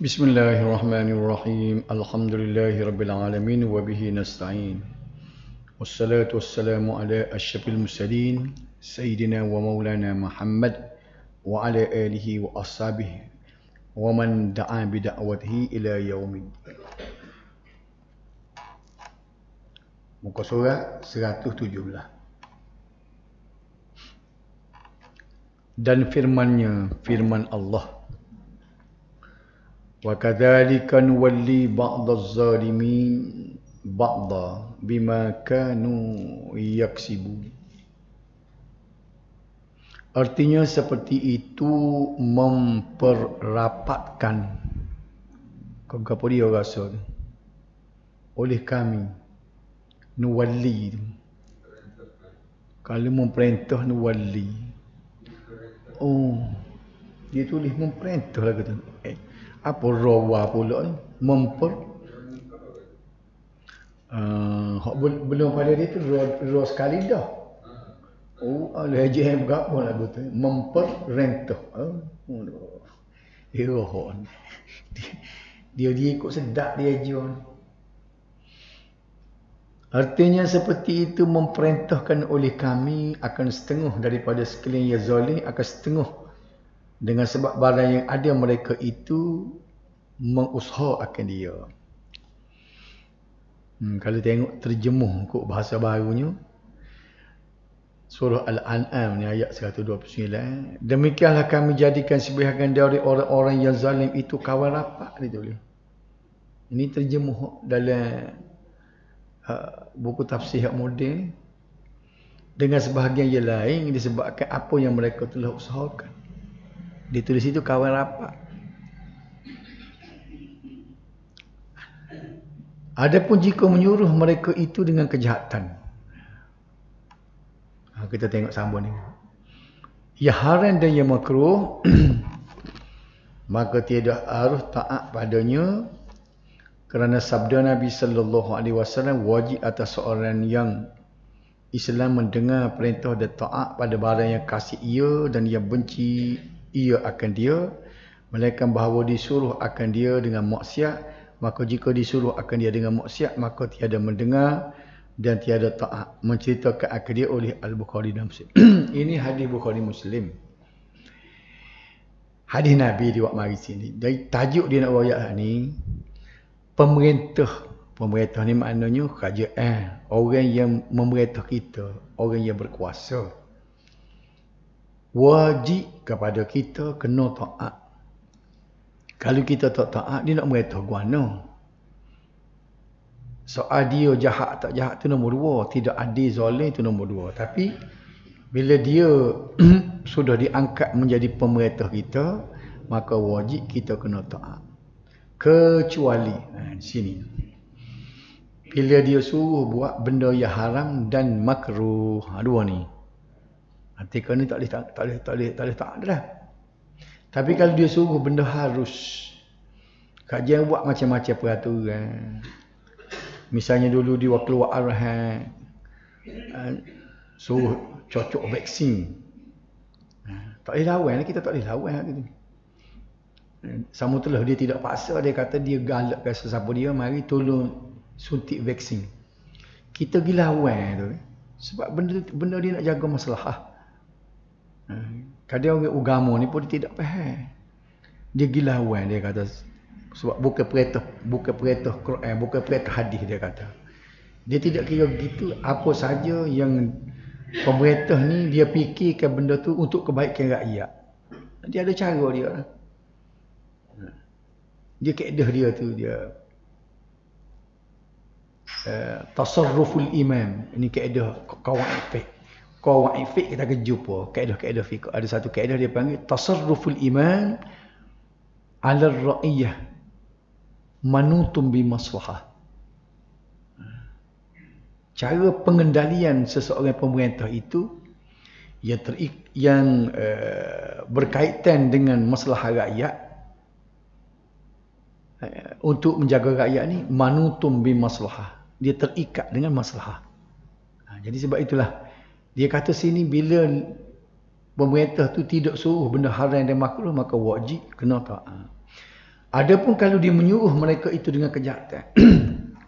Bismillahirrahmanirrahim. Alhamdulillahirabbil alamin wa bihi nasta'in. Wassalatu wassalamu ala asyrafil mursalin sayyidina wa maulana Muhammad wa ala alihi wa ashabihi wa man da'a bi da'watihi ila yaumid. Muka surat 117. Dan firman Allah, wa kadzalika nuwalli ba'daz zalimin ba'da bima kanu yaksibun. Artinya seperti itu memperrapatkan apa dia rasa oleh kami nuwalli, kalau memperintah nuwalli, dia tulis memperintah lah kata. Apa rawa pula ni? Belum pada dia tu raw sekali dah. Oleh haji yang berapa lagu tu? Memperintah. Dia ikut sedap dia haji. Artinya seperti itu memerintahkan oleh kami akan setengah daripada sekalian yang zalim, akan setengah dengan sebab barang yang ada mereka itu mengusaha akan dia. Kalau tengok terjemuh kok bahasa barunya, surah Al-An'am ni ayat 129. Demikianlah kami jadikan sebahagian dari orang-orang yang zalim itu kawan rapat, ditulis. Ini terjemuh dalam buku tafsir yang moden. Dengan sebahagian yang lain disebabkan apa yang mereka telah usahakan. Ditulis itu kawan rapat. Adapun jika menyuruh mereka itu dengan kejahatan. Kita tengok sambung ni. Ya haram dan ya makruh, maka tiada harus taat padanya, kerana sabda Nabi sallallahu alaihi wasallam, wajib atas seorang yang Islam mendengar perintah dan taat pada barang yang kasih ia dan yang benci ia akan dia, melainkan bahawa disuruh akan dia dengan maksiat. Maka jika disuruh akan dia dengan maksiat, maka tiada mendengar dan tiada taat. Menceritakan akan dia oleh Al-Bukhari dan Muslim. Ini hadis Bukhari Muslim. Hadis Nabi di waktu mari sini. Dari tajuk dia nak wayak ni, pemerintah ni maknanya kerajaan, orang yang memerintah kita, orang yang berkuasa. Wajib kepada kita kena taat. Kalau kita tak taat, dia nak merintah guana. Soal dia jahat tak jahat tu nombor dua, tidak adil zalim tu nombor dua. Tapi bila dia sudah diangkat menjadi pemerintah kita, maka wajib kita kena taat. Kecuali di sini, bila dia suruh buat benda yang haram dan makruh, dua ni, artikel ni tak boleh taat dah. Tapi kalau dia suruh benda harus, kajian buat macam-macam peraturan. Misalnya dulu di waktu keluar arahan, suruh cocok vaksin. Tak boleh lawan, kita tak boleh lawan gitu. Sama itulah dia tidak paksa, dia kata dia galakkan sesiapa dia mari tolong suntik vaksin. Kita pergi lawan tu. Sebab benda dia nak jaga masalah. Kadang orang agama ni pun dia tidak faham. Dia pergi lawan, dia kata sebab bukan perintah Quran, bukan perintah hadis, dia kata. Dia tidak kira begitu, apa saja yang pemerintah ni dia fikirkan benda tu untuk kebaikan rakyat. Dia ada cara dia. Dia kaedah dia tu, dia tasarruful imam. Ini kaedah qawaid fiqh. Qawaid fiqh kita akan jumpa kaedah-kaedah fiqh. Ada satu kaedah dia panggil tasarruful imam ala ar-ra'iyah manutum bi maslahah. Cara pengendalian seseorang pemerintah itu yang berkaitan dengan masalah rakyat, untuk menjaga rakyat ni manutum bi maslahah. Dia terikat dengan maslahah. Jadi sebab itulah dia kata sini, bila pemerintah tu tidak suruh benda haram dan makruh, maka wajib kena taat. Adapun kalau dia menyuruh mereka itu dengan kejahatan,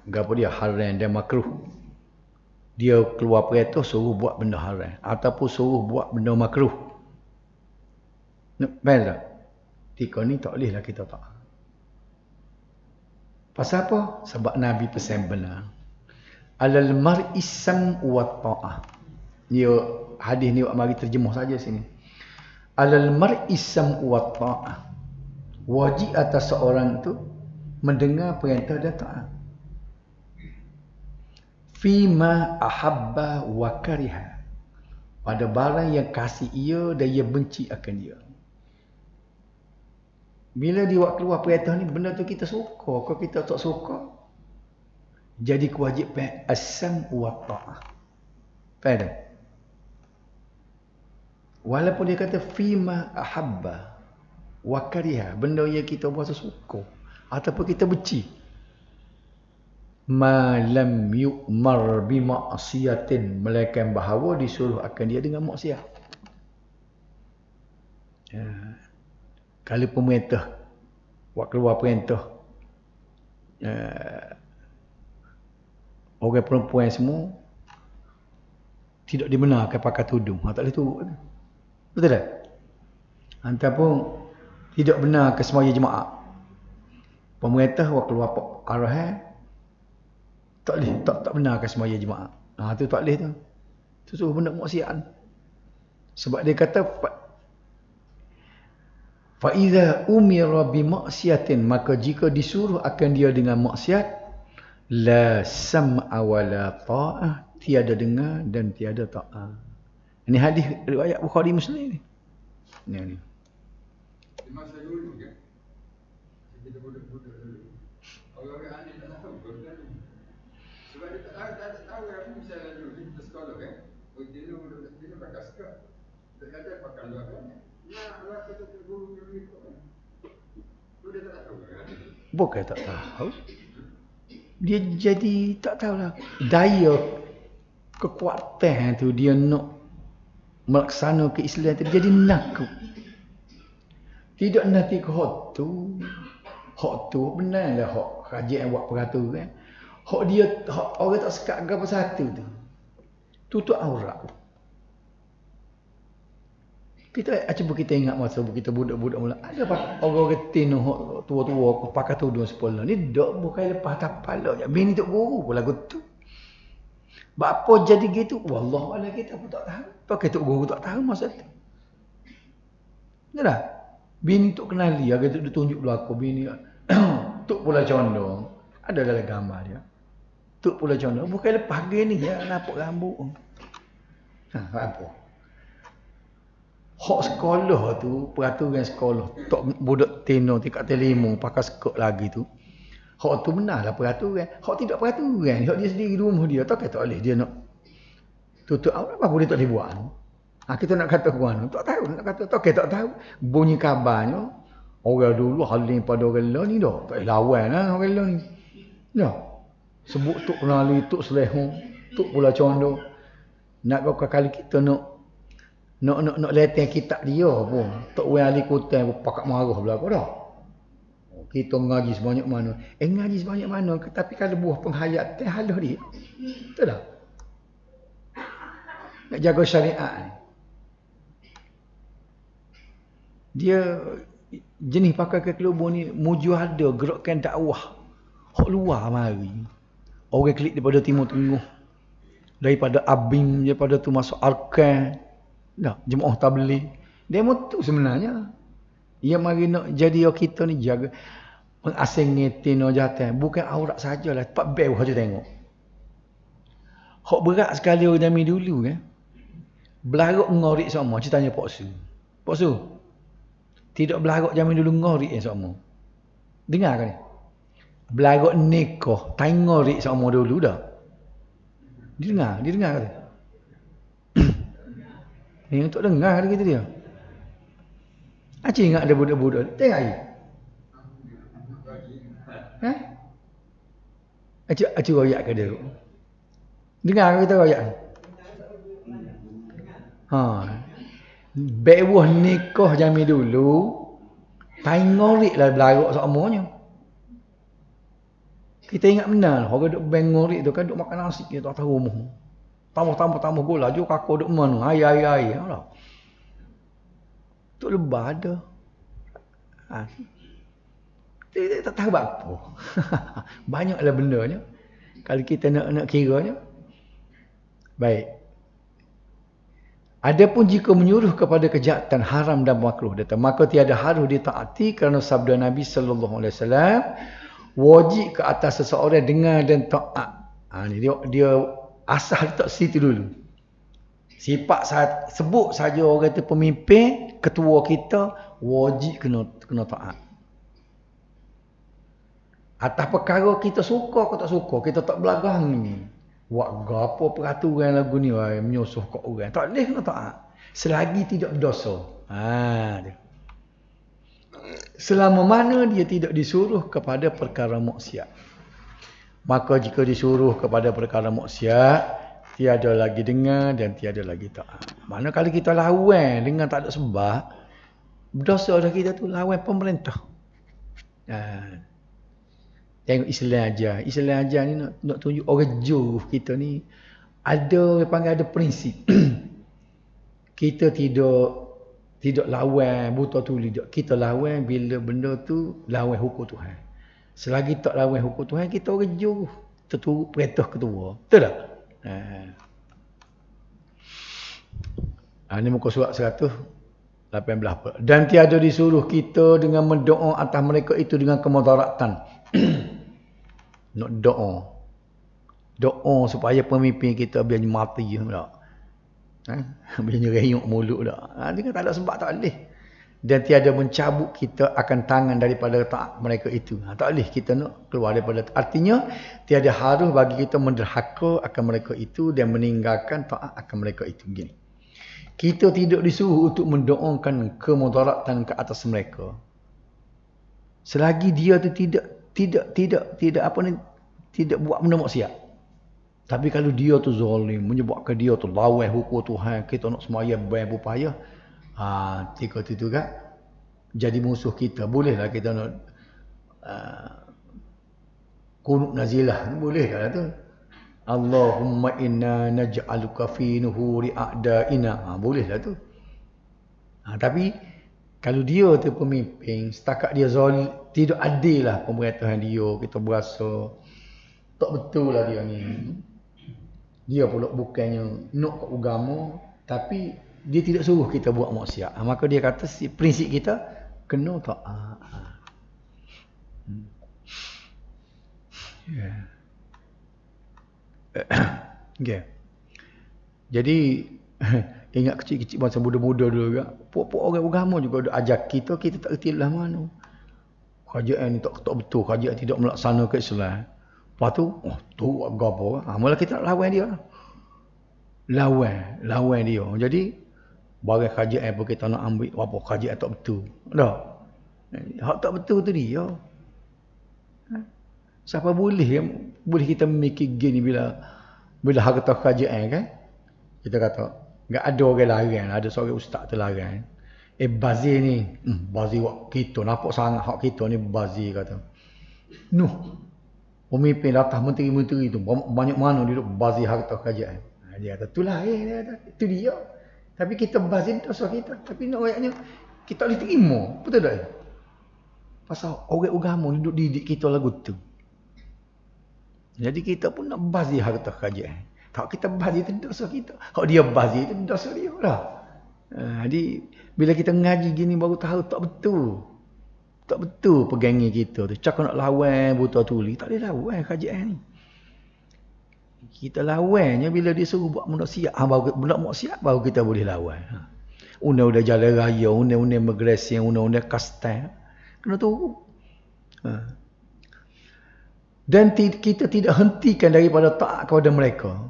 gapo dia haram dan makruh. Dia keluar perintah suruh buat benda haram ataupun suruh buat benda makruh. Faham tak? Tika ni tak bolehlah kita tak. Pasal apa? Sebab Nabi pesan benar. Alal mar'i sam'u wa ta'ah. Dia hadis ni buat mari terjemah saja sini. Alal mar'i sam'u wa ta'ah. Wajib atas seorang itu mendengar perintah dan taat. Fima ahabba wa kariha. Pada barang yang kasih ia dan ia benci akan dia. Bila dia buat keluar perintah ni, benda tu kita suka ke kita tak suka, jadi kewajipan as-sam wa ta'ah. Faham tak? Walaupun dia kata fima ahabba wa kariha, benda yang kita berasa suka ataupun kita benci, ma lam yu'mar bi ma'siyatin, melainkan bahawa disuruh akan dia dengan maksiat. Kalau pemerintah buat keluar perintah, orang perempuan semua tidak dibenarkan pakai tudung, tak boleh turun. Betul tak? Ataupun tidak benar ke semaya jemaah, pemerintah buat keluar arahan, tak boleh, tak benar ke semaya jemaah. Tu tak boleh tu. Tu suruh benda maksiat. Sebab dia kata fa iza umira bi maksiatin, maka jika disuruh akan dia dengan maksiat, la sam'a wa la ta'ah, tiada dengar dan tiada ta'ah. Ini hadis riwayat Bukhari Muslim ni. Ni. Masa dulu kan, kita budak-budak dulu, orang-orang ni tak tahu kan. Sebab dia tak tahu apa misalnya dulu kita sekolah kan, dia pakai skirt, dia kata pakai luar kan. Luar kata guru ni kan. Dia tak tahu kan. Bukan tak tahu. Dia jadi tak tahulah. Daya kekuatan tu dia nak melaksanakan Islam tu jadi nakut. Tidak nanti ke hak tu. Hak tu benarlah hak kerajaan buat peraturan. Hak dia, hak orang tak sekat ke apa satu tu. Tutup aurat. Cuba kita ingat masa kita budak-budak mula. Ada orang ketin hak tua-tua pakai tudung sekolah. Ni dak bukan lepas tapala je. Bini tok guru pun lagu tu. Apa jadi gitu? Wallahualam kita pun tak tahu. Pakai tok guru tak tahu masa tu. Yalah. Bini tok kenali, agak tok tunjuk dulu aku bini. Tok pula condong. Ada dalam gambar dia. Tok pula condong. Bukan lepas gini ya, nampak rambut. Apa? Hak sekolah tu, peraturan sekolah, tok budak tino tingkat telimo pakai skot lagi tu. Hak tu benarlah peraturan. Hak tidak peraturan, hak dia sendiri di rumah dia, tak boleh dia nak tutup aurat, apa boleh tak boleh buat. Kita nak kata ke mana? Tak tahu, nak kata tak tahu. Bunyi kabarnya orang dulu haling pada orang lain ni dah. Tak lawan lah orang lain ni. Ya. Sebut tok kenali, tok selehong, tok pula condong. Nak kau kali kita nak leteng kitab dia pun. Tok wen ahli kutan pun pakak marah belaka dah. Kita ngaji sebanyak mana. Ngaji sebanyak mana. Tapi kalau buah penghayatan halah dia. Betul tak? Nak jaga syariat ni. Dia jenis pakai ke kelubur ni mujuhada gerakan dakwah. Hak luar mari. Orang klik daripada Timur Tengah. Daripada Abim, daripada tu masuk Arkan. Dah, jemaah tabligh. Demo tu sebenarnya. Ia mari nak jadi kita ni jaga mengasing ngetino jatan. Bukan aurat sajalah, tempat bel saja tengok. Hak berat sekali orang zaman dulu kan. Belarok ngorik sama, cerita tanya Pak Su. Pak Su. Tidak belarok zaman dulu ngorik sama. Dengar kan ni? Belarok nikah, tai ngorik sama dulu dah. Dia dengar kata. Ni untuk dengar kata dia. Acik ingat ada budak-budak. Tengok air. Acik royak ke dia? Dengar kita royak. Bewah nikah zaman dulu Ngorik lah belarok semuanya. Kita ingat benar, orang duk bang ngorik tu kan duk makan nasi dia tak tahu rumah. Tambah gula je kakak duk mana. Ai. Alah. Tu lebah ada. Dia tak tahu apa. Banyaklah bendanya. Kalau kita nak kiranya. Baik. Adapun jika menyuruh kepada kejahatan haram dan makruh, maka tiada harus ditaati kerana sabda Nabi sallallahu alaihi wasallam, wajib ke atas seseorang dengar dan taat. Dia asal tak situ dulu. Sifat sebut saja orang itu pemimpin, ketua kita, wajib kena taat. Atas perkara kita suka atau tak suka, kita tak belakang ni. Buat gapo peraturan lagu ni menyusuh kat orang. Tak boleh kena taat. Selagi tidak berdosa. Dia. Selama mana dia tidak disuruh kepada perkara maksiat. Maka jika disuruh kepada perkara maksiat, tiada lagi dengar dan tiada lagi taat. Mana kalau kita lawan dengan tak ada sebab, berdosa dah kita tu lawan pemerintah. Tengok Islam ajar ni nak tunjuk orang jauh kita ni ada orang panggil ada prinsip. Kita tidak lawan buta tuli, kita lawan bila benda tu lawan hukum Tuhan. Selagi tak lawan hukum Tuhan, kita orang jauh terturut perintah ketua. Betul tak? Ini muka surat 118. Dan tiada disuruh kita dengan mendoa atas mereka itu dengan kemudaratan. Nak doa supaya pemimpin kita biar mati tak? Biar nyereyuk mulut tak? Dia tak ada sebab tak boleh. Dan tiada mencabut kita akan tangan daripada taat mereka itu. Tak boleh kita nak keluar daripada. Artinya tiada harus bagi kita menderhaka akan mereka itu dan meninggalkan taat akan mereka itu. Begini. Kita tidak disuruh untuk mendoakan kemudaratan ke atas mereka. Selagi dia tu tidak buat benda maksiat. Tapi kalau dia tu zalim, menyebabkan dia tu lawan hukum Tuhan, kita nak sembahyang berupaya, tiga tu kan jadi musuh kita. Bolehlah kita nak kunut nazilah, boleh lah tu. Allahumma inna naj'aluka fi nuhuri a'daina. Bolehlah tu. Tapi kalau dia tu pemimpin, setakat dia zalim, tidak adil lah pemerintahan dia, kita berasa tak betul lah dia ni. Dia pula bukannya nak kat agama, tapi dia tidak suruh kita buat maksiat. Maka dia kata prinsip kita kena taat. Okay. Jadi ingat kecil-kecil masa muda-muda dulu juga, puak-puak orang agama juga ada ajar kita tak erti lah mana. Kerajaan ni tak betul, kerajaan tidak melaksanakan Islam. Lepas tu, tu apa? Mula kita nak lawan dia. Lawan dia. Jadi, barang kerajaan apa kita nak ambil, apa kerajaan tak betul. Tak? Hak tak betul tu dia. Siapa boleh kita memikir gini bila harta kerajaan kan? Kita kata, enggak ada orang larang, ada seorang ustaz tu larang. Bazir ni, bazir wak kita, nampak sangat hak kita ni bazir kata. Pemimpin atas menteri-menteri tu, banyak mana dia duduk bazir harta kerajaan. Dia kata, itulah dia kata, itu dia. Tapi kita bazir dosa kita, tapi nak ayatnya, kita boleh terima, betul tak? Pasal orang agama duduk didik kita lagu tu. Jadi kita pun nak bazir harta kerajaan. Kalau kita bazir itu dosa kita. Kalau dia bazir itu dosa dia lah. Jadi bila kita ngaji gini baru tahu tak betul. Tak betul pegangan kita tu. Cakap nak lawan buta tuli, tak boleh lawan kerajaan ni. Kita lawannya bila dia suruh buat maksiat. Buat maksiat baru kita boleh lawan. Undang-undang jalan raya, undang-undang migrasi, undang-undang kastan. Kena tahu. Dan kita tidak hentikan daripada taat kepada mereka.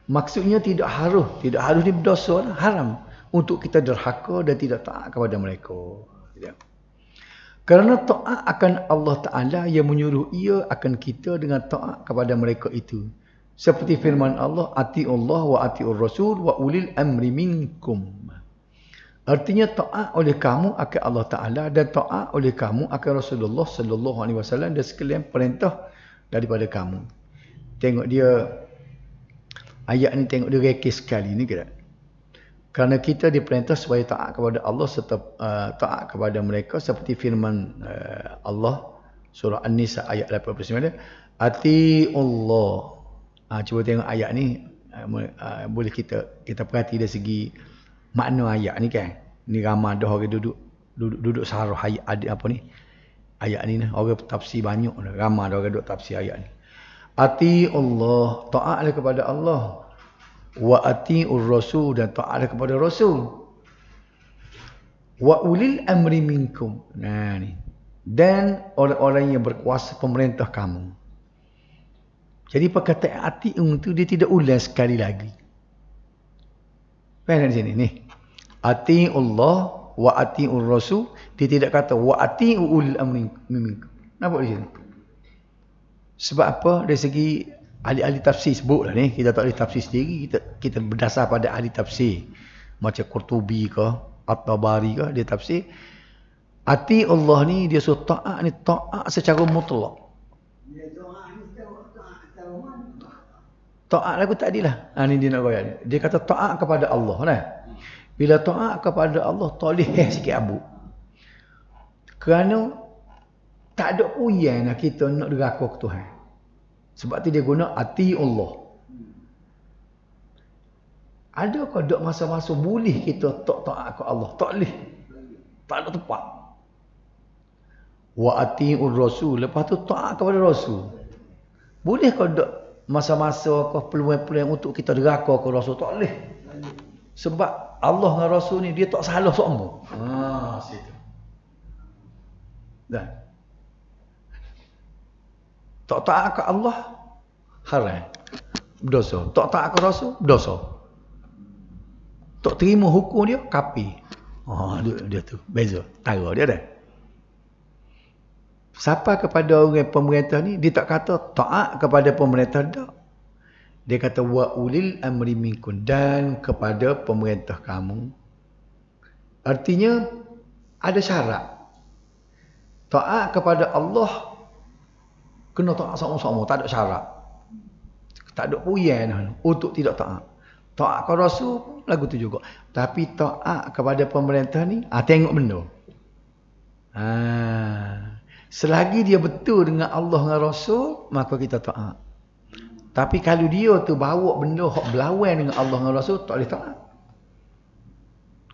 Maksudnya tidak harus ni berdosa, haram untuk kita derhaka dan tidak taat kepada mereka. Kerana taat akan Allah Ta'ala yang menyuruh ia akan kita dengan taat kepada mereka itu. Seperti firman Allah, ati'ullah wa ati'ur rasul wa ulil amri minkum. Artinya taat oleh kamu akan Allah Ta'ala dan taat oleh kamu akan Rasulullah sallallahu alaihi wasallam dan sekalian perintah daripada kamu. Tengok dia ayat ni, tengok dia rekis sekali ni kira. Kerana kita diperintah supaya taat kepada Allah serta taat kepada mereka seperti firman Allah surah An-Nisa ayat 89. Ati Allah. Cuba tengok ayat ni, boleh kita perhati dari segi makna ayat ni kan. Ni ramai dah orang duduk sarah ayat apa ni. Ayat ni orang tafsir banyak dah. Ramai dah orang duduk tafsir ayat ni. Ati Allah, taatlah kepada Allah. Wa atiur rasul, dan taatlah kepada Rasul. Wa ulil amri minkum. Nah ni. Dan orang-orang yang berkuasa pemerintah kamu. Jadi perkataan ati'un tu dia tidak ulang sekali lagi. Faham di sini ni. Ati'ullah wa ati'ur rasul, dia tidak kata wa ati'ul amri minkum. Nampak di sini? Sebab apa? Dari segi ahli-ahli tafsir sebutlah ni, kita tak boleh tafsir sendiri, kita berdasar pada ahli tafsir. Macam Qurtubi ke, At-Tabari ke, dia tafsir. Ati'ullah ni dia suruh taat ni taat secara mutlak. Taat lagu tadi lah. Ni dia nak goyak. Dia kata taat kepada Allah lah. Bila taat kepada Allah, tak boleh sikit abu. Kerana tak ada uyan lah kita nak deraka ke Tuhan. Sebab tu dia guna ati Allah. Adakah dok masa-masa boleh kita tak taat ke Allah? Tak boleh. Tak ada tempat. Wa atiur rasul, lepas tu taat kepada Rasul. Boleh ke dok masa-masa ke peluang-peluang untuk kita deraka ke Rasul? Tak boleh. Sebab Allah dengan Rasul ni dia tak salah semua. Situ. Dan tak taat ke Allah haram, berdosa. Tak taat ke Rasul, berdosa. Tak terima hukum dia, kafir. Dia tu beza, tara dia dah. Siapa kepada orang pemerintah ni, dia tak kata taat kepada pemerintah dah. Dia kata wa ulil amri minkum, dan kepada pemerintah kamu. Artinya ada syarat. Taat kepada Allah kena taat sama-sama, tak ada syarat. Tak ada puyan untuk tidak taat. Taat kepada Rasul lagu tu juga. Tapi taat kepada pemerintah ni, tengok benda. Selagi dia betul dengan Allah dan Rasul, maka kita taat. Tapi kalau dia tu bawa benda hak berlawan dengan Allah dan Rasul, tak boleh taat.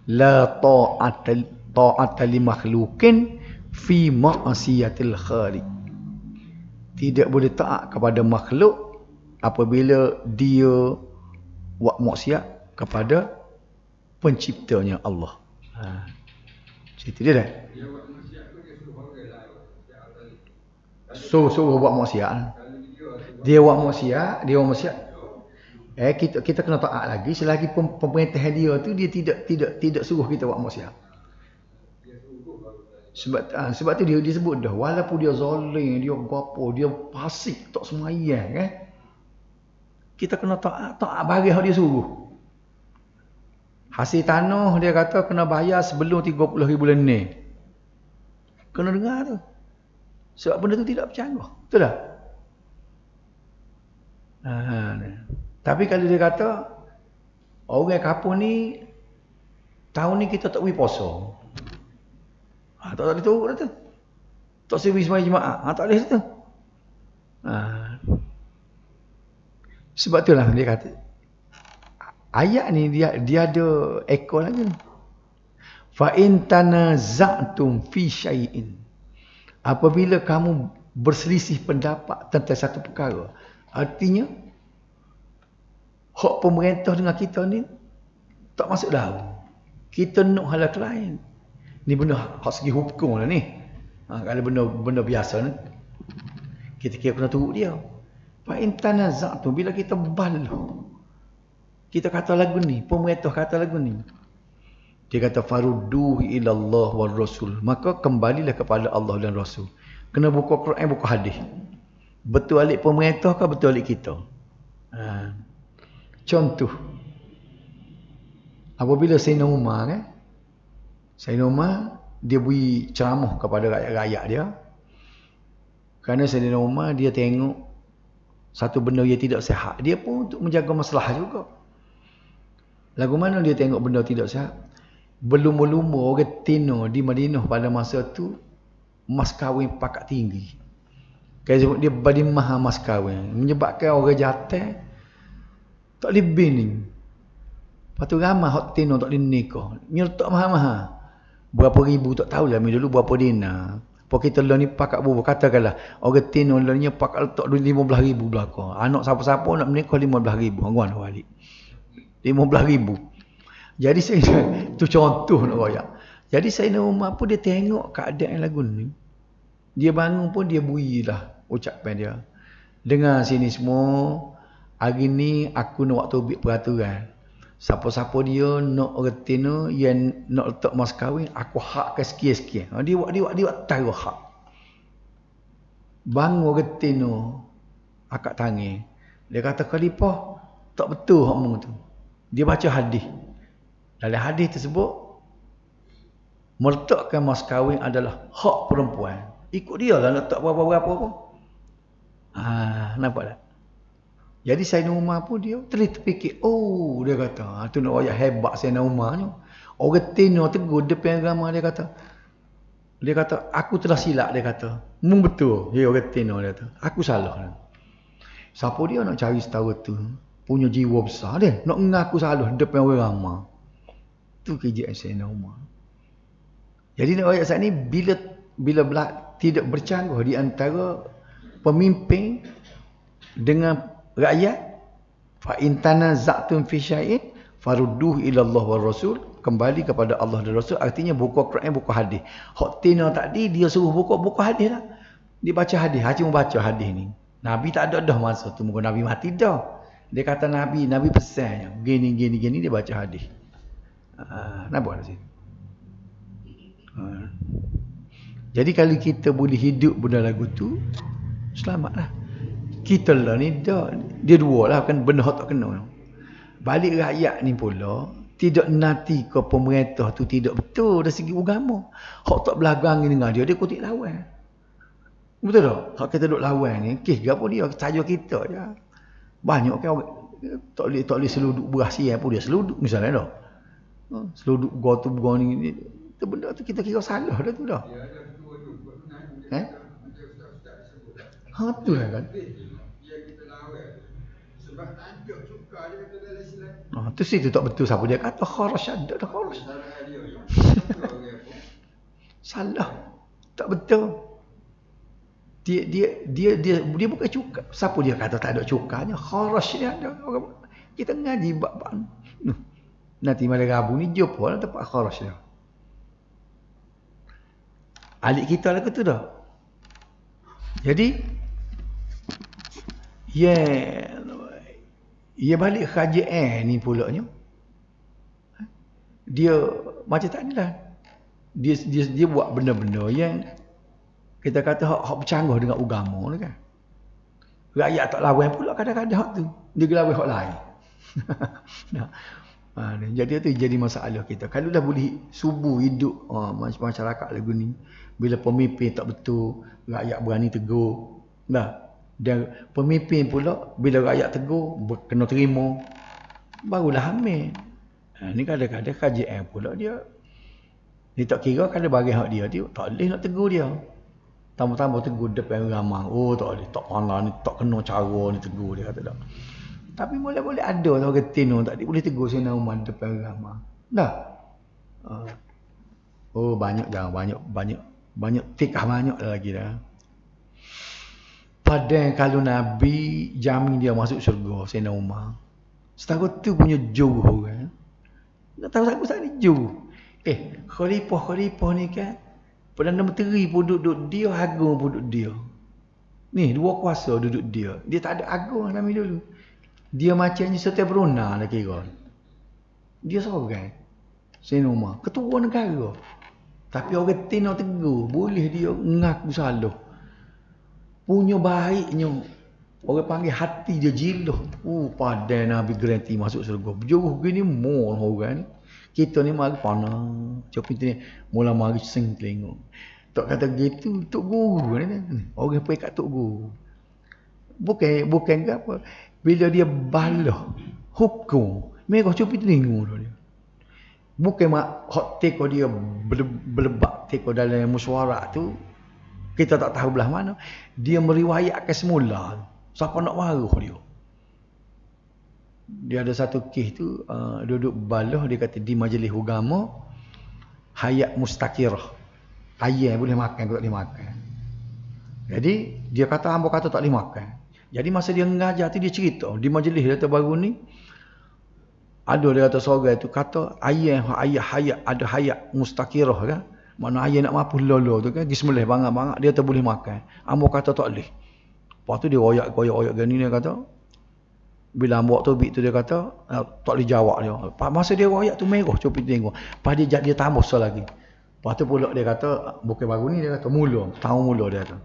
La ta'ata li makhlukin fi ma'asiyatil khaliq. Tidak boleh taat kepada makhluk apabila dia buat maksiat kepada penciptanya Allah. Situ dia dah. Suruh buat maksiat. Dia buat maksiat. Kita kena taat lagi selagi pemerintah dia tu dia tidak suruh kita buat maksiat. Sebab tu dia sebut dah, walaupun dia zalim, dia gapo, dia fasik, tak semayang kan. Kita kena taat bagi hak dia suruh. Hasil tanah dia kata kena bayar sebelum 30,000 leneh. Kena dengar tu. Sebab benda tu tidak percaya. Betul tak? Tapi kalau dia kata orang kampung ni tahun ni kita tak boleh puasa. Tak boleh tahu dah tu. Tak servis sembahyang jemaah. Tak boleh tu. Sebab itulah dia kata ayat ni dia ada ekor lagi. Fa in tanaza'tum fi syai'in, apabila kamu berselisih pendapat tentang satu perkara, artinya hak pemerintah dengan kita ni tak masuk dalam. Kita nak hal lain. Ni benda hak segi hukum lah ni. Kalau benda biasa ni kita kira kena turut dia. Fa in tanaza'tum, bila kita balah, kita kata lagu ni, pemerintah kata lagu ni, dia kata farudduhu ila Allah wal Rasul, maka kembalilah kepada Allah dan Rasul. Kena buka Quran, buka hadis. Betul alik pemerintah ke betul alik kita? Contoh, apabila Sayyidina Umar Sayyidina Umar dia beri ceramah kepada rakyat-rakyat dia. Kerana Sayyidina Umar dia tengok satu benda yang tidak sihat, dia pun untuk menjaga masalah juga. Lagu mana dia tengok benda tidak sihat? Belum-belum orang Tino di Madinah pada masa tu mas kahwin pakat tinggi. Dia bagi mahal mas kahwin, menyebabkan orang jantan tak boleh bini. Lepas tu ramai hak Tino tak boleh nikah. Nyertak mahal-mahal. Berapa ribu tak tahulah dulu berapa dinar. Apa kita lah ni pakat berapa, katakanlah orang Tino lah ni pakat letak 15,000 belakang. Anak siapa-siapa nak menikah 15,000. Angguan balik 15,000. Jadi saya tu contoh nak royak. Jadi Sayyidina Umar pun dia tengok keadaan lagu ni. Dia bangun pun dia berilah ucapan dia. Dengar sini semua, hari ni aku nak waktu ambil peraturan. Siapa-siapa dia nak reti no yang nak letak mas kahwin, aku hakkan sekian-sekian. Dia buat taruh hak. Bangun reti no akak tangan. Dia kata khalifah tak betul hak mu tu. Dia baca hadis. Dalam hadis tersebut meletakkan mas kahwin adalah hak perempuan. Ikut dia lah letak berapa-berapa pun. Nampak tak? Jadi Sayyidina Umar pun dia terfikir, oh dia kata, tu nak royak hebat Sayyidina Umar ni. Orang Tino tegur depan agama dia kata, aku telah silap dia kata. Mu betul, dia orang Tino dia kata. Aku salah. Siapa dia nak cari setara tu? Punya jiwa besar dia, nak mengaku salah depan orang ramai. Tu kejadian Sayyidina Umar. Jadi nak royak saat ni bila tidak bercanggah di antara pemimpin dengan rakyat, fa in tanaza'tum fi syai'in farudduhu ila Allah wa Rasul, kembali kepada Allah dan Rasul, artinya buku Quran, buku hadis. Hak Tina tadi dia suruh buku hadis lah. Dia baca hadis, Haji mau baca hadis ni. Nabi tak ada dah masa tu, mungkin Nabi mati dah. Dia kata Nabi pesan gini dia baca hadis. Nampak tak sini? Jadi kalau kita boleh hidup benda lagu tu, selamatlah. Kita lah ni dia dua lah kan, benda tak kena. Balik rakyat ni pula tidak nanti ke pemerintah tu tidak betul dari segi agama. Hak tak belagang dengan dia kutip lawan. Betul tak? Hak kita duk lawan ni, kes gapo dia saja kita je. Banyak kan orang tak boleh seluduk beras siap pun dia seluduk misalnya dah. Seluduk gua ni tu benda tu kita kira salah dah tu dah. Tu lah kan. Sebab tak ada cuka dia kata dalam Islam. Tu situ tak betul siapa dia kata kharaj ada dah kharaj. Salah. Tak betul. Dia bukan cuka. Siapa dia kata tak ada cukanya? Kharaj dia ada. Kita ngaji bab nanti malam Rabu ni jumpa lah tempat kharaj dia. Alik kita lah tu dah. Jadi ia balik kerajaan ni pulaknya. Dia macam tak adalah. Dia buat benda-benda yang kita kata hak bercanggah dengan agama ni kan. Rakyat tak lawan pula kadang-kadang hak tu. Dia lawan hak lain. Jadi itu jadi masalah kita. Kalau dah boleh subuh hidup masyarakat lagu ni, bila pemimpin tak betul, rakyat berani tegur. Dan pemimpin pula bila rakyat tegur kena terima, barulah hamil. Ni kadang-kadang kajian pula dia tak kira kalau bagi hak dia tak boleh nak tegur dia. Tambah-tambah tegur depan ramai. Oh tak boleh, tak pandai ni, tak kena cara ni tegur dia kata tak. Tapi boleh ada lah orang Tino tak boleh tegur Sayyidina Umar depan ramai. Dah. Oh banyak tikah banyak lagi dah. Padahal kalau Nabi jamin dia masuk syurga Sayyidina Umar. Setakat tu punya juruh kan. Tak tahu siapa ni juruh. Khalifah ni kan Perdana Menteri pun duduk dia, agung pun duduk dia. Ni dua kuasa duduk dia. Dia tak ada agung Nabi dulu. Dia macamnya Sultan Brunei lah kira. Dia seorang Sayyidina Umar, ketua negara. Tapi orang Tino tegur, boleh dia mengaku salah. Punya baiknya orang panggil hati dia jiluh. Pada Nabi garanti masuk surga. Berjuruh gini mohon orang ni. Kita ni mari pana. Copi tu ni mula mari sing tengok. Tak kata gitu tok guru ni. Orang pergi kat tok guru. Bukan ke apa. Bila dia balah hukum, mereka copi tengok dia. Bukan mak hak teko dia berlebak teko dalam musyawarah tu. Kita tak tahu belah mana. Dia meriwayatkan semula. Siapa nak marah dia. Dia ada satu kes tu, duduk balah, dia kata di majlis agama, hayat mustakirah. Ayam boleh makan, tak boleh makan. Jadi, dia kata, hamba kata tak boleh makan. Jadi, masa dia mengajar tu, dia cerita. Di majlis dia baru ni, ada dia kata seorang tu, kata, ayam hayat, ada hayat mustakirah kan. Mana ayah nak mampu lolo tu kan, pergi sembelih banyak-banyak, dia tak boleh makan. Hamba kata tak boleh. Lepas tu dia royak gini, dia kata, bila ambak tu bik tu dia kata, tak boleh jawab dia. Masa dia royak tu merah, copi tengok. Lepas dia tambah sekali lagi. Lepas tu pula dia kata, bukan baru ni, dia kata, tahun mula dia kata.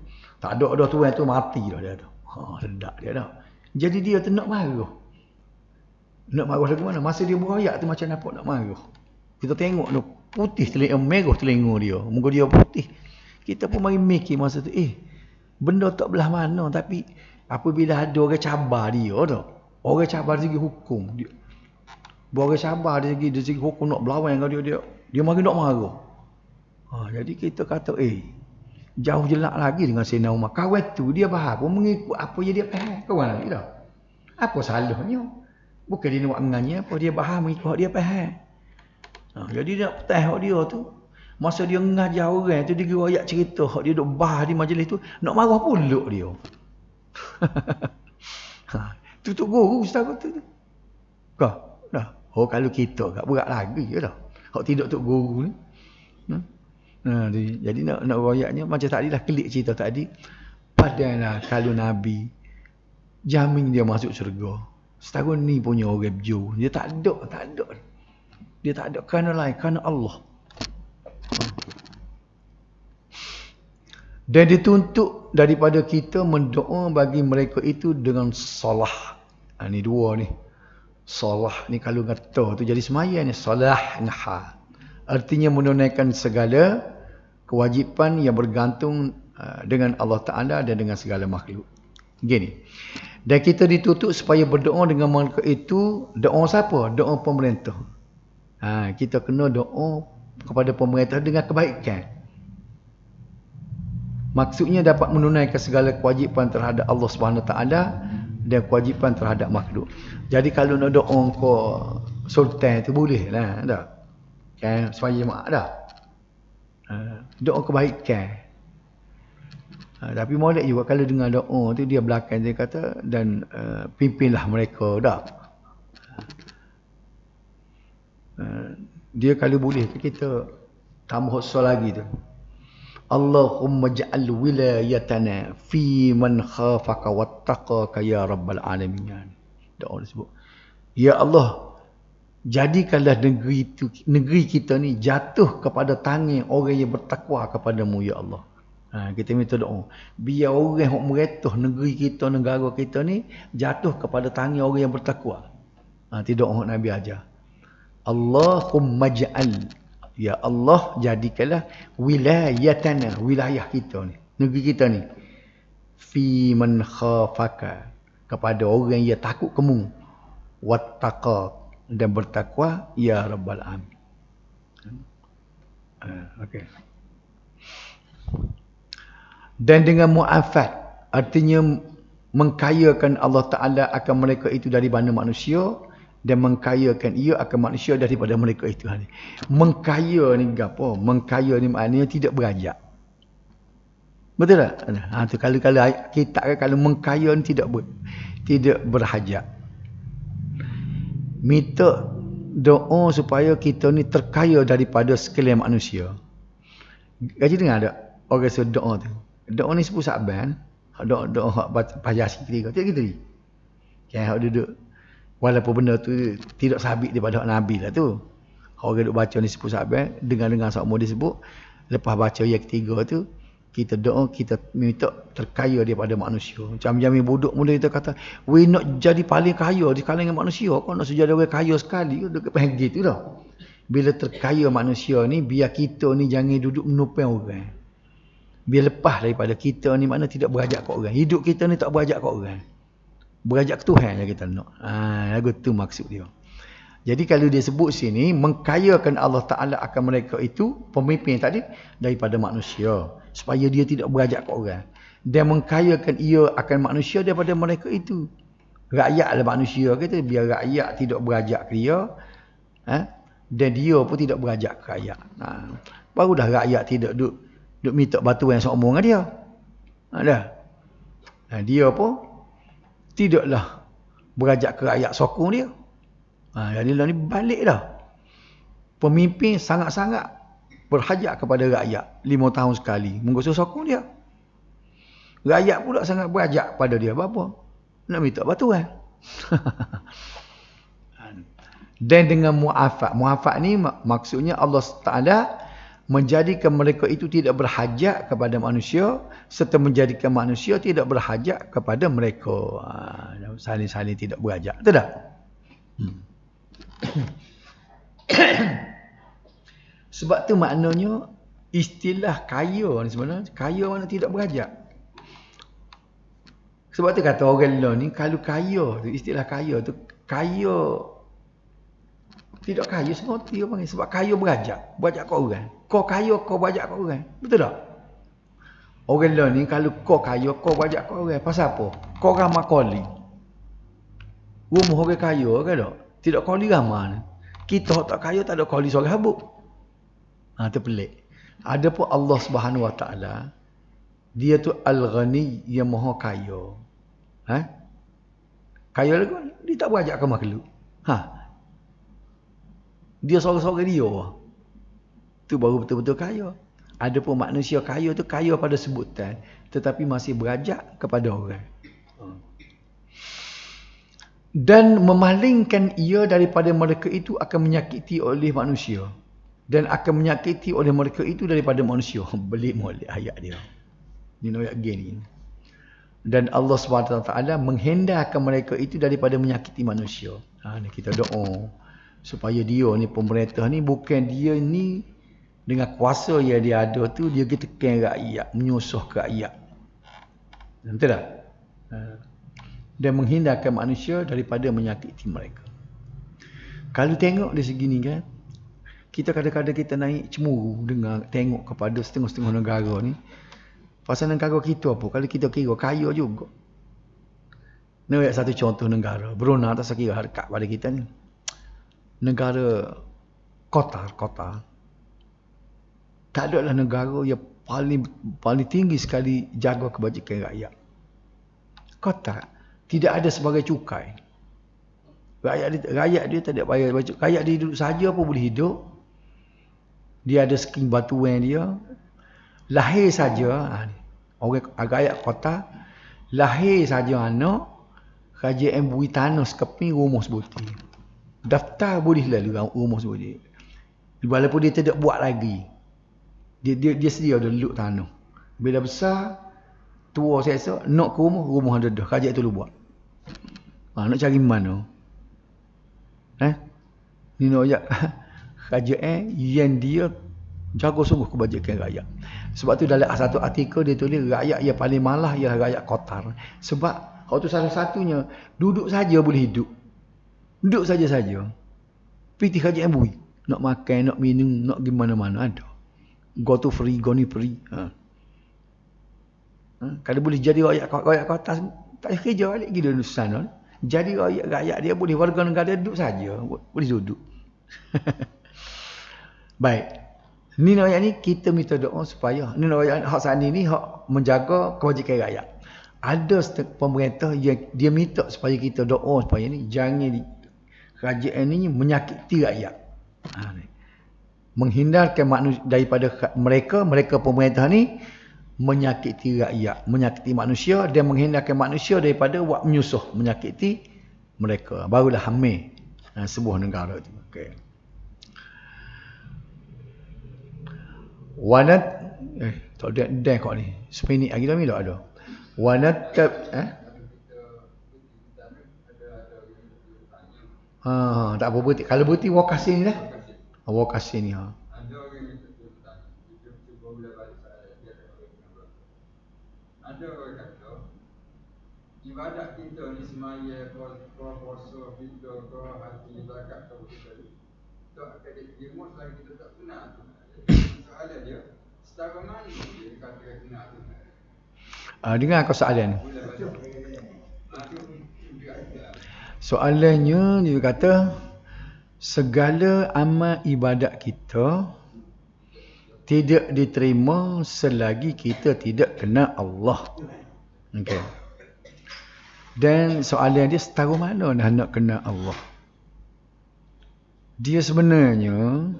Tak ada tu yang tu mati dah dia kata. Sedap dia dah. Jadi dia tu nak marah. Nak marah lagi mana? Masa dia beroyak tu macam nampak nak marah. Kita tengok tu, putih telinga, merah telinga dia. Muka dia putih. Kita pun mari mikir masa tu, benda tak belah mana, tapi apabila ada orang cabar dia tu, orang cabar dari segi hukum, dia orang cabar dari segi hukum nak berlawan dengan dia mari nak marah. Jadi kita kata, jauh jelak lagi dengan Sayyidina Umar. Kawan tu dia faham, mengikut apa yang dia faham. Kawan lagi dah. Apa salahnya? Bukan dia nak menganyi apa, dia faham mengikut dia faham. Jadi dia nak petah dia tu, masa dia mengajar orang tu, dia royak cerita hak dia duk bah di majlis tu, nak marah pulak dia. Tutup guru ustaz tu. Kah? Dah. Kalau kita kat berat lagi je dah. Hak tidak tok guru ni. Jadi nak royaknya macam tadi dah klik cerita tadi. Padahal kalau Nabi jamin dia masuk syurga. Setahun ni punya orang berjauh. Dia tak ada. Dia tak ada kerana lain, kerana Allah. Dan dituntut daripada kita mendoa bagi mereka itu dengan salah. Ni dua ni. Salah ni kalau ngata tu jadi semaya ni. Salah nahal. Artinya menunaikan segala kewajipan yang bergantung dengan Allah Ta'ala dan dengan segala makhluk. Gini. Dan kita dituntut supaya berdoa dengan mereka itu. Doa siapa? Doa pemerintah. Kita kena doa kepada pemerintah dengan kebaikan. Maksudnya dapat menunaikan segala kewajipan terhadap Allah Subhanahu Taala dan kewajipan terhadap makhluk. Jadi kalau nak doa ke sultan tu boleh lah, dah. Kan supaya jemaah dah. Doa kebaikan. Tapi molek juga kalau dengar doa tu dia belakang dia kata dan pimpinlah mereka dah. Dia kalau boleh kita tambah soal lagi tu. Allahumma ja'al wilayatana fi man khafaka wattaqaka ya rabbal alamin. Doa disebut. Ya Allah, jadikanlah negeri kita ni jatuh kepada tangan orang yang bertakwa kepadamu ya Allah. Kita minta doa. Biar orang yang meretuh negeri kita, negara kita ni jatuh kepada tangan orang yang bertakwa. Itu doa Nabi ajar. Allahumma ja'al, ya Allah jadikanlah wilayatana, wilayah kita ni, negeri kita ni, fi man khafaka, kepada orang yang takut kamu, wattaqa, dan bertakwa ya rabbal alamin. Okey. Dan dengan mu'afat, artinya mengkayakan Allah Ta'ala akan mereka itu dari mana manusia, dan mengkayakan ia akan manusia daripada mereka itu. Mengkaya ni apa? Mengkaya ni maknanya tidak berajak. Betul tak? Tu kalau kita kalau mengkaya ni tidak berhajat. Minta doa supaya kita ni terkaya daripada sekalian manusia. Gaji dengar tak? Orang suruh doa tu. Doa ni 10 Sa'ban. Doa hak pajasi ketiga. Tidak gitu ni. Yang hak duduk. Walaupun benda tu tidak sabit daripada Nabi lah tu. Orang duduk baca ni 10 Sa'ban, dengar-dengar sama dia sebut, lepas baca yang ketiga tu, kita doa, kita minta terkaya daripada manusia. Macam Jamil Buduk mula kita kata, we nak jadi paling kaya di kalangan manusia, kau nak jadi orang kaya sekali, dekat pengen gitu dah. bila terkaya manusia ni, biar kita ni jangan duduk menopang orang. Biar lepas daripada kita ni, makna tidak berajak ke orang. Hidup kita ni tak berajak ke orang. Berajak ke Tuhan lah kita nak. Lagu tu maksud dia. Jadi kalau dia sebut sini, mengkayakan Allah Ta'ala akan mereka itu, pemimpin tadi, daripada manusia. Supaya dia tidak berajak ke orang. Dan mengkayakan ia akan manusia daripada mereka itu. Rakyatlah manusia kita, biar rakyat tidak berajak ke dia. Dan dia pun tidak berajak ke rakyat. Barulah rakyat tidak duk minta bantuan seorang dengan dia. Dah. Dia pun tidaklah berajak ke rakyat sokong dia. Jadi lah ni balik dah. Pemimpin sangat-sangat berhajat kepada rakyat 5 tahun sekali. Menggunakan sokong dia. Rakyat pula sangat berhajat pada dia. Apa? Nak minta bantuan. Dan dengan mu'afat. Mu'afat ni maksudnya Allah Ta'ala menjadikan mereka itu tidak berhajat kepada manusia, serta menjadikan manusia tidak berhajat kepada mereka. Saling-saling tidak berhajat. Betul tak? Sebab tu maknanya istilah kaya ni sebenarnya, kaya mana tidak berhajat. Sebab tu kata orang lain ni, kalau kaya tu, istilah kaya tu, kaya tidak kaya seperti dia panggil. Sebab kaya berhajat ke orang. Kau kaya, kau berhajat ke orang. Betul tak? Orang lain ni, kalau kau kaya, kau berhajat ke orang. Pasal apa? Kau ramah koli. Rumah orang kaya ke tak? Tidak koli ramah ni. Kita tak kaya, tak ada koli seorang habuk. Itu pelik. Ada pun Allah Subhanahu Wa Taala, dia tu Al-Ghani, yang maha kaya. Kaya lagi, dia tak berhajat ke makhluk. Dia seorang-seorang dia. Tu baru betul-betul kaya. Ada pun manusia kaya tu kaya pada sebutan, tetapi masih berajak kepada orang. Dan memalingkan ia daripada mereka itu akan menyakiti oleh manusia. Dan akan menyakiti oleh mereka itu daripada manusia. Belik molek ayat dia. Ni ayat gini. Dan Allah SWT menghindarkan mereka itu daripada menyakiti manusia. Ni kita doa supaya dia ni, pemerintah ni, bukan dia ni dengan kuasa yang dia ada tu, dia tekan rakyat, menyusah ke rakyat. Betul tak? Dan menghindarkan manusia daripada menyakiti mereka. Kalau tengok dari segi ni kan, kita kadang-kadang kita naik cemburu dengan tengok kepada setengah-setengah negara ni. Pasal negara kita apa? Kalau kita kira kaya juga. Ni satu contoh negara. Brunei tak sekira harkat pada kita ni. Negara Qatar. Tak adalah negara yang paling tinggi sekali jaga kebajikan rakyat. Qatar tidak ada sebagai cukai. Rakyat dia tak ada bayar cukai. Rakyat dia duduk saja pun boleh hidup. Dia ada skim batuan dia. Lahir saja orang rakyat Qatar, lahir saja anak, kerajaan beri tanah sekeping rumah sebuti. Daftar boleh lalu rumah sebuti. Walaupun dia tidak buat lagi. Dia sedia duduk tanah. Bila besar, tua selesa, nak ke rumah ada dah. Kerajaan itu lu buat. Nak cari mana? Ni nak ajak kerajaan yang dia jaga sungguh kebajikan rakyat. Sebab tu dalam satu artikel dia tulis rakyat yang paling malah ialah rakyat Qatar. Sebab waktu salah satunya duduk saja boleh hidup. Duduk saja-saja. Pergi kerajaan bui. Nak makan, nak minum, nak pergi mana-mana ada. Go to free, go ni free. Kalau boleh jadi rakyat Qatar, tak kerja balik gila di sana. Jadi rakyat dia boleh, warga negara duduk saja. Boleh duduk. Baik. Ni ayat ni kita minta doa supaya ni ayat hak sani ni hak menjaga kebajikan rakyat. Ada pemerintah yang dia minta supaya kita doa supaya ni jangan kerajaan ni menyakiti rakyat. Menghindarkan manusia daripada mereka pemerintah ni menyakiti rakyat, menyakiti manusia dan menghindarkan manusia daripada buat menyusah, menyakiti mereka. Barulah hamil sebuah negara tu. Okey. Wanat tak ada kau ni. Seminit lagi dah tak ada. Wanat tak apa berhenti. Kalau berhenti wakasi ni dah. Awak kasih ni ha. Ada orang yang tertanya, dia cuba boleh balik soalan dia tak boleh kenal. Ada orang kata, ibadat kita ni semaya, puasa kita ke, haji, zakat ke kita ni, tak akan diterima selagi kita tak kenal tu. Soalan dia, setara mana dia kata kenal tu? Dengar aku soalan ni. Boleh balik. Soalannya dia kata, segala amal ibadat kita tidak diterima selagi kita tidak kenal Allah. Okey. Dan soalan dia, setahu mana nak kenal Allah? Dia sebenarnya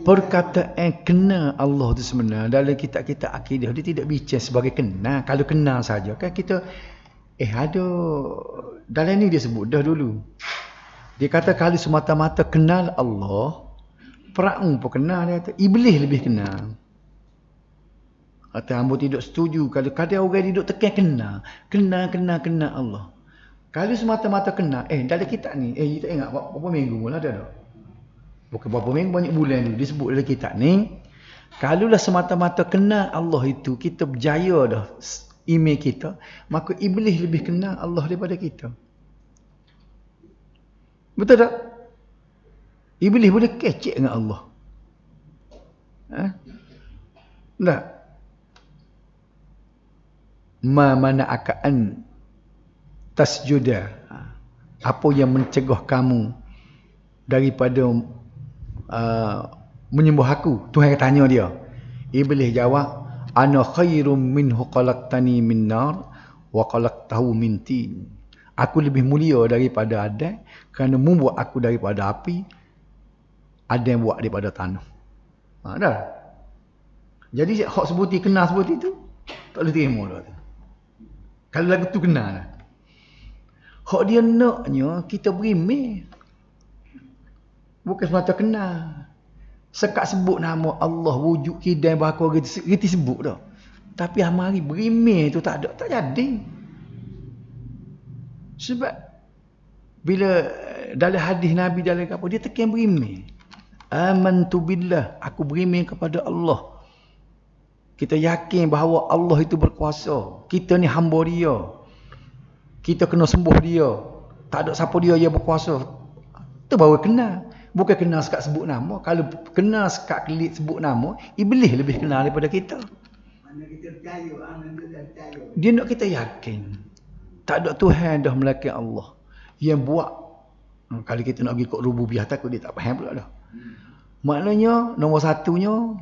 perkataan kenal Allah tu sebenarnya dalam kitab-kitab akidah dia tidak bicara sebagai kenal. Kalau kenal saja kan kita ada dalam ni dia sebut dah dulu. Dia kata kalau semata-mata kenal Allah, Firaun pun kenal, dia kata iblis lebih kenal. Kata hamba tidak setuju kalau kadang orang duduk tekan kenal Allah. Kalau semata-mata kenal, dalam kitab ni, kita ingat berapa minggu mula ada tak? Bukan berapa minggu, banyak bulan dulu disebut dalam kitab ni. Kalaulah semata-mata kenal Allah itu, kita berjaya dah iman kita, maka iblis lebih kenal Allah daripada kita. Betul tak? Iblis boleh kecek dengan Allah. Tak? Ma mana'akaan tasjuda. Apa yang mencegah kamu daripada menyembah aku? Tuhan tanya dia. Iblis jawab, ana khairum minhu khalaqtani min nar wa khalaqtahu min tin. Aku lebih mulia daripada Adam kerana membuat aku daripada api, Adam buat daripada tanah. Dah. Jadi hak sebuti kenal sebuti itu tak boleh terima dah. Kalau lagu tu kenal lah. Hak dia naknya kita berimeh. Bukan semata kenal. Sekat sebut nama Allah, wujud kidai bakal kita sebut dah. Tapi amari berimeh tu tak ada, tak jadi. Sebab bila dalam hadis Nabi dalam apa dia tekan berimeh. Amantu billah, aku berimeh kepada Allah. Kita yakin bahawa Allah itu berkuasa. Kita ni hamba dia. Kita kena sembuh dia. Tak ada siapa dia yang berkuasa. Itu baru kenal. Bukan kenal sekat sebut nama. Kalau kenal sekat kelit sebut nama, iblis lebih kenal daripada kita. Mana kita percaya. Dia nak kita yakin. Tak ada Tuhan dah melainkan Allah. Yang buat. Kalau kita nak pergi ikut rububiyah takut dia tak faham pula dah. Maknanya nombor satunya,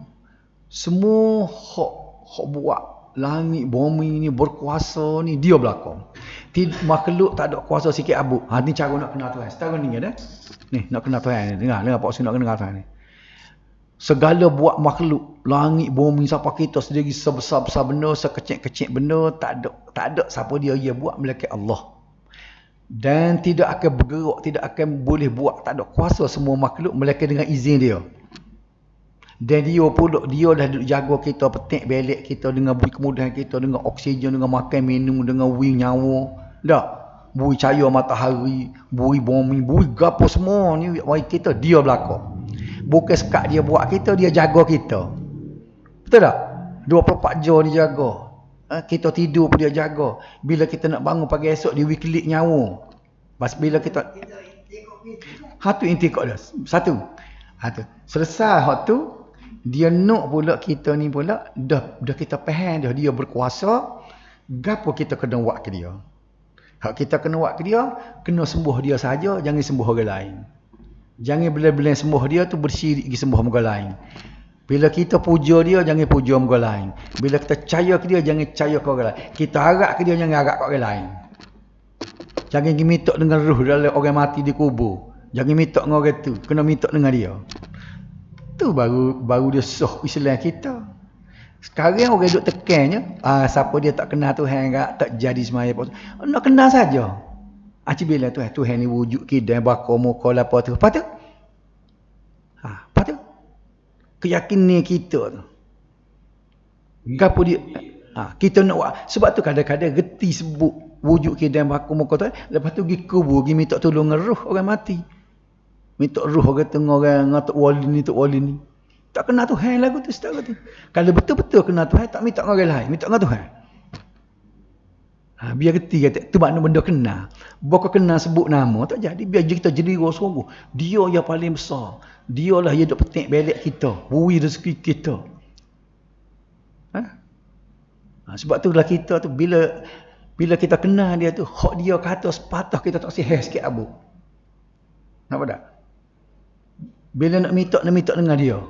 semua hak buat langit bumi ni berkuasa ni dia belakang. Makhluk tak ada kuasa sikit abuk. Ni cara nak kenal Tuhan. Setara ni ada. Ni nak kenal Tuhan ni. Dengar Pak Ustaz nak kenal Tuhan ni. Segala buat makhluk, langit bumi siapa kita sendiri sebesar-besar benda, sekecil-kecil benda, tak ada siapa dia buat melainkan Allah. Dan tidak akan bergerak, tidak akan boleh buat, tak ada kuasa semua makhluk melainkan dengan izin dia. Dan dia pula, dia dah jaga kita, petik belek kita dengan bui kemudahan kita, dengan oksigen, dengan makan minum, dengan bui nyawa. Tak? Bui cahaya matahari, bui bumi, bui gapo semua ni bagi kita, dia belakang. Bukan sekat dia buat kita, dia jaga kita. Betul tak? 24 jam dia jaga. Kita tidur pun dia jaga. Bila kita nak bangun pagi esok, dia wiklik nyawa. Pas bila kita hatu intikak dah. Satu. Hatu. Selesai hatu, dia nak pula kita ni pula dah kita faham dah dia berkuasa. Gapo kita kena buat ke dia? Hak kita kena buat ke dia, kena sembuh dia saja, jangan sembuh orang lain. Jangan bila-bila sembuh dia tu bersyirik pergi sembuh orang lain. Bila kita puja dia, jangan puja orang lain. Bila kita percaya ke dia, jangan percaya ke orang lain. Kita harap ke dia, jangan harap ke orang lain. Jangan pergi minta dengan roh dalam orang mati di kubur. Jangan minta dengan orang tu, kena minta dengan dia. Tu baru dia sah Islam kita. Sekarang orang duk tekannya, siapa dia tak kenal Tuhan tak jadi semaya. Nak kenal saja. Bila Tuhan ni wujud kidai bakar muka apa tu. Apa tu? Apa tu? Keyakinan kita tu. Gapo dia? Kita nak buat. Sebab tu kadang-kadang reti sebut wujud kidam baku muka tu, lepas tu pergi kubur, pergi minta tolong roh orang mati. Minta roh orang tengah orang ngatuk wali ni. Tak kenal Tuhan lagu tu setara tu. Kalau betul-betul kenal Tuhan, tak minta orang lain, minta dengan Tuhan. Biar reti kata, tu makna benda kenal. Bukan kenal sebut nama, tak jadi. Biar kita jadi sungguh. Dia yang paling besar. Dia lah yang duk petik belek kita. Bui rezeki kita. Sebab tu lah kita tu, bila kita kenal dia tu, hak dia kata sepatah kita tak sihir sikit abu. Nampak tak? Bila nak minta dengan dia.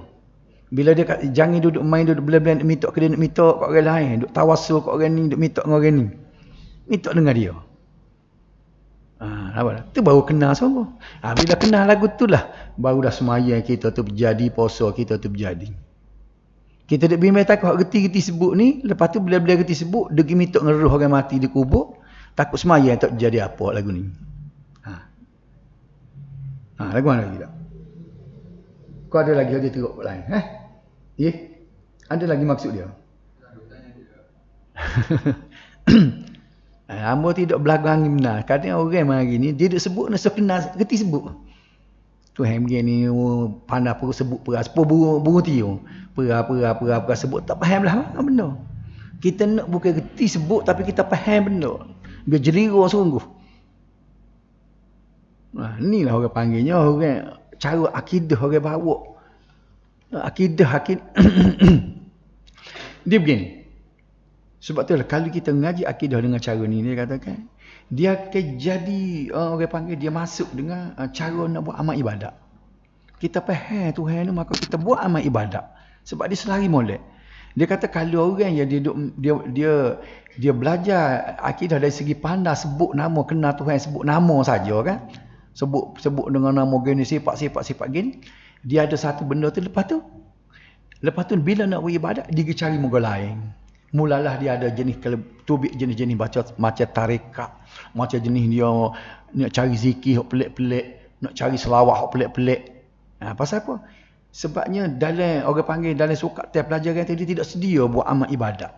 Bila dia jangan duduk main, duduk bela-bela nak minta ke dia, nak minta kat orang lain. Duduk tawasul kat orang ni, duduk minta dengan orang ni. Minta dengan dia. Nampak tak? Tu baru kenal sungguh. Bila kenal lagu tu lah, baru dah semayang kita tu berjadi, puasa kita tu berjadi. Kita duk bimbang takut reti-reti sebut ni, lepas tu bila-bila reti sebut, dia pergi minta dengan roh orang mati di kubur, takut semayang tak jadi apa lagu ni. Lagu mana lagi tak? Kau ada lagi dia teruk lain? Ya? Ada lagi maksud dia? Hamba tidak belakang benar. Kadang orang mari ni, dia duk sebut, nasa kenal, reti sebut. Tuhan begini, pandai perlu sebut peras. Burung tiup. Peras sebut. Tak faham lah mana benda. Kita nak bukan reti sebut, tapi kita faham benda. Dia jelira sungguh. Inilah orang panggilnya, orang cara akidah orang bawa. Akidah. Dia begini. Sebab tu lah, kalau kita ngaji akidah dengan cara ni, dia katakan, dia akan jadi, orang panggil, dia masuk dengan cara nak buat amal ibadat. Kita faham Tuhan ni, maka kita buat amal ibadat. Sebab dia selari molek. Dia kata kalau orang yang dia belajar akidah dari segi pandai sebut nama, kenal Tuhan, sebut nama saja kan. Sebut dengan nama gini, sifat gini. Dia ada satu benda tu, lepas tu bila nak buat ibadat, dia pergi cari moga lain. Mulalah dia ada jenis tubik jenis-jenis baca macam tarekat, macam jenis dia nak cari zikir hok pelik-pelik, nak cari selawat hok pelik-pelik. Pasal apa? Sebabnya dalam orang panggil dalam sukat tiap pelajaran tu, dia tidak sedia buat amal ibadat.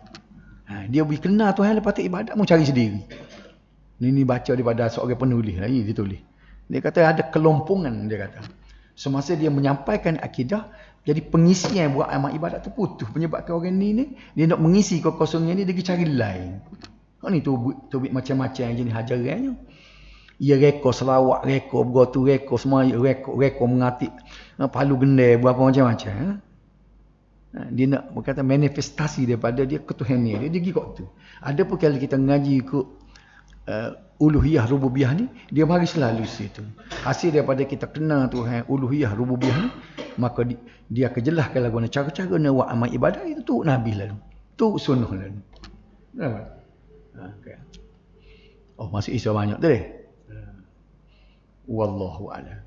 Dia boleh kenal Tuhan, lepas tu ibadat mau cari sendiri. Ini baca daripada seorang penulis lagi dia tulis. Dia kata ada kelompongan, dia kata. Semasa dia menyampaikan akidah, jadi pengisian buat amal ibadat tu putus. Menyebabkan orang ni dia nak mengisi kekosongan ni, dia pergi cari lain. Ni tubik macam-macam jenis hajarannya. Ia rekod selawat, rekod bergotu, rekod semua, rekod mengatik, palu gendai, berapa macam-macam. Dia nak berkata manifestasi daripada dia ketuhanan dia pergi kat tu. Ada pun kalau kita ngaji ke uluhiyah rububiyah ni, dia mari selalu situ. Hasil daripada kita kenal Tuhan uluhiyah rububiyah ni, maka dia akan jelaskan lagu cara-cara nak buat amal ibadat itu tu Nabi lalu. Tu sunnah lalu. Okay. Masih isu banyak tu deh. Wallahu a'lam.